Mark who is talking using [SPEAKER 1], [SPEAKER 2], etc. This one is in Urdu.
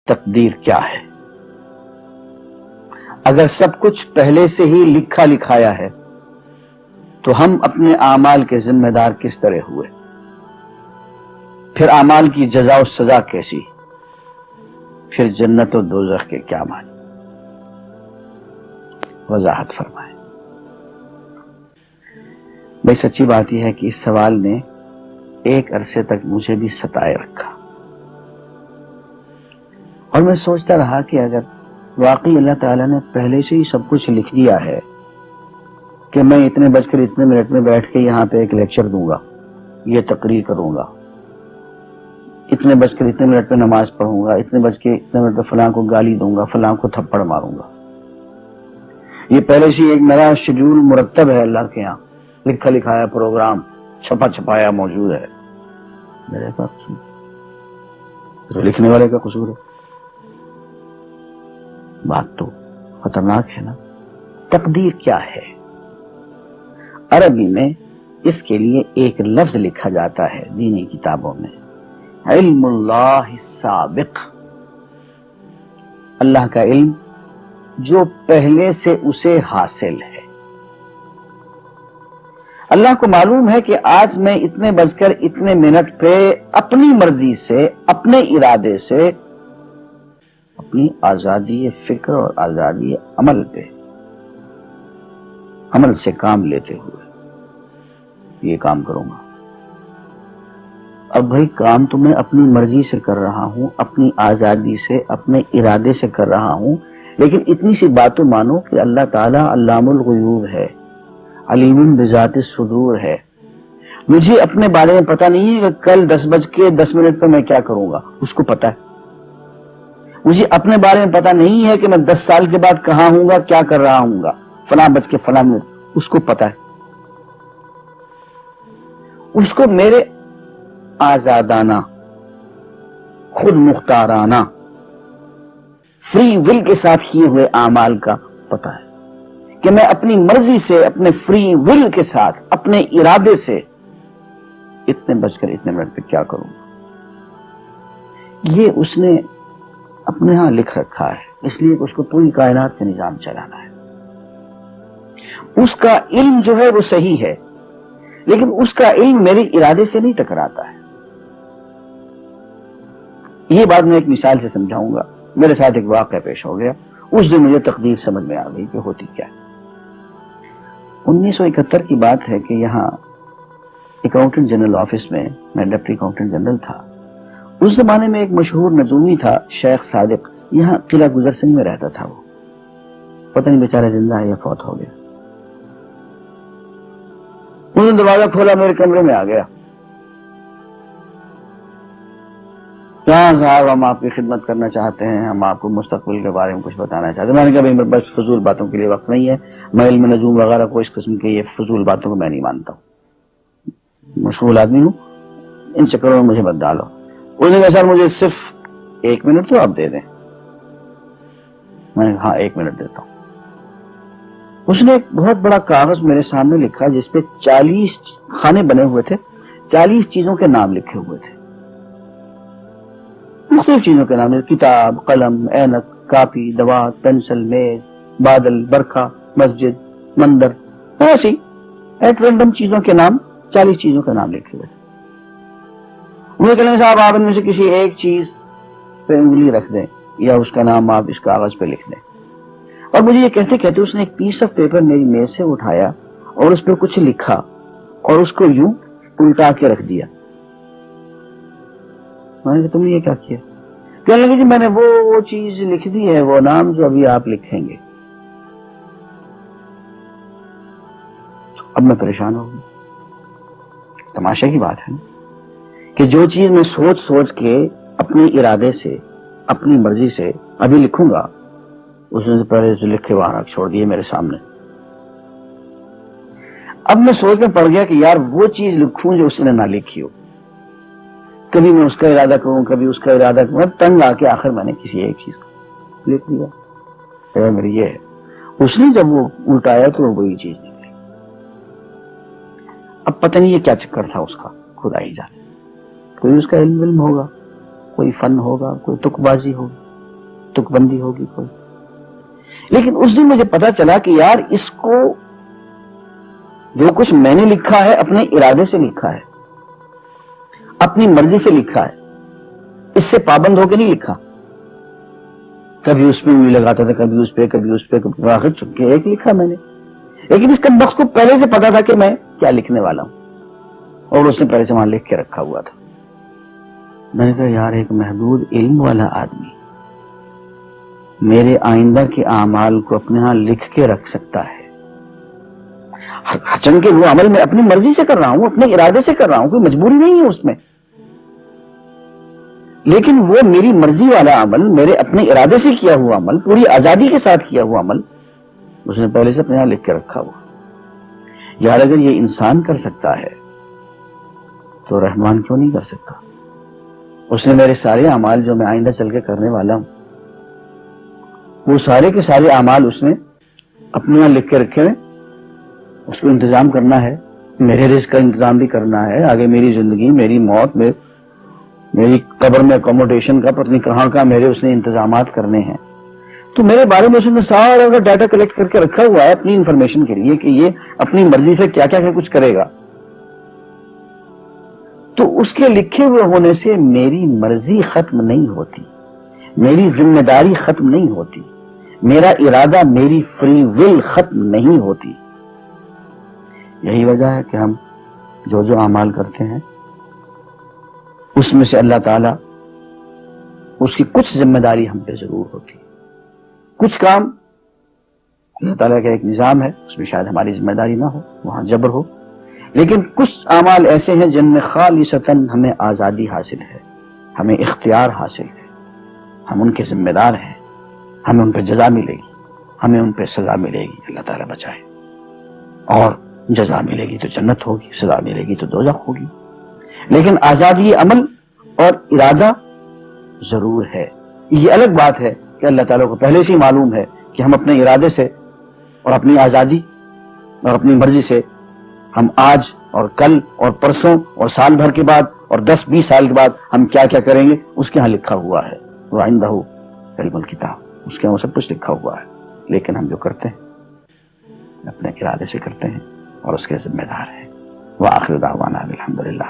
[SPEAKER 1] تقدیر کیا ہے؟ اگر سب کچھ پہلے سے ہی لکھا لکھایا ہے تو ہم اپنے اعمال کے ذمہ دار کس طرح ہوئے؟ پھر اعمال کی جزا و سزا کیسی؟ پھر جنت و دوزخ کے کیا معنی؟ وضاحت فرمائیں۔ بھئی سچی بات یہ ہے کہ اس سوال نے ایک عرصے تک مجھے بھی ستائے رکھا، اور میں سوچتا رہا کہ اگر واقعی اللہ تعالیٰ نے پہلے سے ہی سب کچھ لکھ دیا ہے کہ میں اتنے بج کر اتنے منٹ میں بیٹھ کے یہاں پہ ایک لیکچر دوں گا، یہ تقریر کروں گا، اتنے بج کر اتنے منٹ پہ نماز پڑھوں گا، اتنے بج کے اتنے منٹ پہ فلاں کو گالی دوں گا، فلاں کو تھپڑ ماروں گا، یہ پہلے سے ایک میرا شیڈول مرتب ہے، اللہ کے یہاں لکھا لکھایا پروگرام چھپا چھپایا موجود ہے، میرے کا قصور؟ لکھنے والے کا قصور ہے؟ بات تو خطرناک ہے نا۔ تقدیر کیا ہے؟ عربی میں اس کے لیے ایک لفظ لکھا جاتا ہے دینی کتابوں میں، علم اللہ السابق، اللہ کا علم جو پہلے سے اسے حاصل ہے۔ اللہ کو معلوم ہے کہ آج میں اتنے بج کر اتنے منٹ پہ اپنی مرضی سے، اپنے ارادے سے، اپنی آزادی فکر اور آزادی عمل پہ، عمل سے کام لیتے ہوئے یہ کام کروں گا۔ اب بھائی کام تو میں اپنی مرضی سے کر رہا ہوں، اپنی آزادی سے، اپنے ارادے سے کر رہا ہوں، لیکن اتنی سی بات تو مانو کہ اللہ تعالیٰ علام الغیوب ہے، علیم بذات الصدور ہے۔ مجھے اپنے بارے میں پتہ نہیں ہے کہ کل 10:10 پہ میں کیا کروں گا، اس کو پتہ ہے۔ مجھے اپنے بارے میں پتہ نہیں ہے کہ میں 10 سال کے بعد کہاں ہوں گا، کیا کر رہا ہوں گا، فلاں بج کے فلاں منٹ، اس کو پتہ ہے۔ اس کو میرے آزادانہ، خود مختارانہ، فری ول کے ساتھ کیے ہوئے اعمال کا پتہ ہے کہ میں اپنی مرضی سے، اپنے فری ول کے ساتھ، اپنے ارادے سے اتنے بج کر اتنے منٹ پہ کیا کروں گا۔ یہ اس نے اپنے ہاں لکھ رکھا ہے، اس لیے کہ اس کو پوری کائنات کا نظام چلانا ہے۔ اس کا علم جو ہے وہ صحیح ہے، لیکن اس کا علم میرے ارادے سے نہیں ٹکراتا ہے۔ یہ بات میں ایک مثال سے سمجھاؤں گا۔ میرے ساتھ ایک واقعہ پیش ہو گیا، اس دن مجھے تقدیر سمجھ میں آ گئی کہ ہوتی کیا ہے۔ 1971 کی بات ہے کہ یہاں اکاؤنٹنٹ جنرل آفس میں ڈپٹی اکاؤنٹنٹ جنرل تھا۔ اس زمانے میں ایک مشہور نجومی تھا شیخ صادق، یہاں قلعہ گزر سنگھ میں رہتا تھا۔ وہ پتہ نہیں بیچارہ زندہ ہے یا فوت ہو گیا۔ انہوں نے دروازہ کھولا، میرے کمرے میں آ گیا۔ ہاں صاحب، ہم آپ کی خدمت کرنا چاہتے ہیں، ہم آپ کو مستقبل کے بارے میں کچھ بتانا چاہتے ہیں۔ میں نے کہا بھائی میرے پاس فضول باتوں کے لیے وقت نہیں ہے، میں علم نجوم وغیرہ کو اس قسم کے یہ فضول باتوں کو میں نہیں مانتا ہوں، مشغول آدمی ہوں، ان چکروں میں مجھے مت ڈالو۔ اس نے کہا سر مجھے صرف 1 منٹ تو آپ دے دیں۔ میں نے کہا ہاں 1 منٹ دیتا ہوں۔ اس نے ایک بہت بڑا کاغذ میرے سامنے لکھا جس پہ 40 خانے بنے ہوئے تھے، 40 چیزوں کے نام لکھے ہوئے تھے، مختلف چیزوں کے نام، کتاب، قلم، اینک، کاپی، دوات، پینسل، میز، بادل، برکھا، مسجد، مندر، ایسی ایٹ رینڈم چیزوں کے نام، 40 چیزوں کے نام لکھے ہوئے تھے۔ مجھے کہنے صاحب آپ ان میں سے کسی ایک چیز پہ انگلی رکھ دیں یا اس کا نام آپ اس کاغذ پہ لکھ دیں۔ اور مجھے یہ کہتے کہتے اس نے ایک پیس آف پیپر میری میز سے اٹھایا اور اس پہ کچھ لکھا اور اس کو یوں الٹا کے رکھ دیا۔ میں نے کہا تم نے یہ کیا کیا؟ کہنے لگے جی میں نے وہ چیز لکھ دی ہے، وہ نام جو ابھی آپ لکھیں گے۔ اب میں پریشان ہو گیا۔ تماشا کی بات ہے نا کہ جو چیز میں سوچ سوچ کے اپنے ارادے سے، اپنی مرضی سے ابھی لکھوں گا، اس نے پہلے سے لکھے وہاں رکھ چھوڑ دیے میرے سامنے۔ اب میں سوچ میں پڑ گیا کہ یار وہ چیز لکھوں جو اس نے نہ لکھی ہو، کبھی میں اس کا ارادہ کروں، کبھی اس کا ارادہ کروں، تنگ آ کے آخر میں نے کسی ایک چیز کو لکھ دیا، میری یہ ہے۔ اس نے جب وہ الٹایا تو وہی چیز نکلی۔ اب پتہ نہیں یہ کیا چکر تھا اس کا، خدا ہی جانے۔ کوئی اس کا علم ہوگا، کوئی فن ہوگا، کوئی تک بازی ہوگی، تک بندی ہوگی کوئی. لیکن اس دن مجھے پتا چلا کہ یار اس کو جو کچھ میں نے لکھا ہے اپنے ارادے سے لکھا ہے, اپنی مرضی سے لکھا ہے, اس سے پابند ہو کے نہیں لکھا. کبھی اس پہ انگلی لگاتا تھا, کبھی اس پہ, آخر چکے ایک لکھا میں نے. لیکن اس کا وقت کو پہلے سے پتا تھا کہ میں کیا لکھنے والا ہوں, اور اس نے پہلے سے وہاں لکھ کے رکھا ہوا تھا. میں نے کہا یار ایک محدود علم والا آدمی میرے آئندہ کے اعمال کو اپنے ہاں لکھ کے رکھ سکتا ہے. چونکہ وہ عمل میں اپنی مرضی سے کر رہا ہوں, اپنے ارادے سے کر رہا ہوں, کوئی مجبوری نہیں ہے اس میں, لیکن وہ میری مرضی والا عمل, میرے اپنے ارادے سے کیا ہوا عمل, پوری آزادی کے ساتھ کیا ہوا عمل, اس نے پہلے سے اپنے یہاں لکھ کے رکھا ہوا. یار اگر یہ انسان کر سکتا ہے تو رحمان کیوں نہیں کر سکتا؟ اس نے میرے سارے اعمال جو میں آئندہ چل کے کرنے والا ہوں, وہ سارے کے سارے اعمال اس نے اپنے یہاں لکھ کے رکھے ہیں. اس کو انتظام کرنا ہے, میرے رزق کا انتظام بھی کرنا ہے, آگے میری زندگی, میری موت, میری قبر میں اکوموڈیشن کا پتہ نہیں کہاں کا میرے اس نے انتظامات کرنے ہیں. تو میرے بارے میں اس نے سارا ڈیٹا کلیکٹ کر کے رکھا ہوا ہے اپنی انفارمیشن کے لیے کہ یہ اپنی مرضی سے کیا کیا کچھ کرے گا. تو اس کے لکھے ہوئے ہونے سے میری مرضی ختم نہیں ہوتی, میری ذمہ داری ختم نہیں ہوتی, میرا ارادہ, میری فری ول ختم نہیں ہوتی. یہی وجہ ہے کہ ہم جو اعمال کرتے ہیں اس میں سے اللہ تعالیٰ اس کی کچھ ذمہ داری ہم پہ ضرور ہوتی. کچھ کام اللہ تعالیٰ کا ایک نظام ہے, اس میں شاید ہماری ذمہ داری نہ ہو, وہاں جبر ہو, لیکن کچھ اعمال ایسے ہیں جن میں خالصتاً ہمیں آزادی حاصل ہے, ہمیں اختیار حاصل ہے, ہم ان کے ذمہ دار ہیں, ہمیں ان پہ جزا ملے گی, ہمیں ان پہ سزا ملے گی, اللہ تعالیٰ بچائے. اور جزا ملے گی تو جنت ہوگی, سزا ملے گی تو دوزخ ہوگی. لیکن آزادی عمل اور ارادہ ضرور ہے. یہ الگ بات ہے کہ اللہ تعالیٰ کو پہلے سے ہی معلوم ہے کہ ہم اپنے ارادے سے اور اپنی آزادی اور اپنی مرضی سے ہم آج اور کل اور پرسوں اور سال بھر کے بعد اور 10-20 سال کے بعد ہم کیا کیا کریں گے اس کے ہاں لکھا ہوا ہے. وَعِندَهُ عِلْمُ الْكِتَابِ, اس کے ہاں سب کچھ لکھا ہوا ہے. لیکن ہم جو کرتے ہیں اپنے ارادے سے کرتے ہیں اور اس کے ذمہ دار ہیں. وآخر دعوانا الحمدللہ.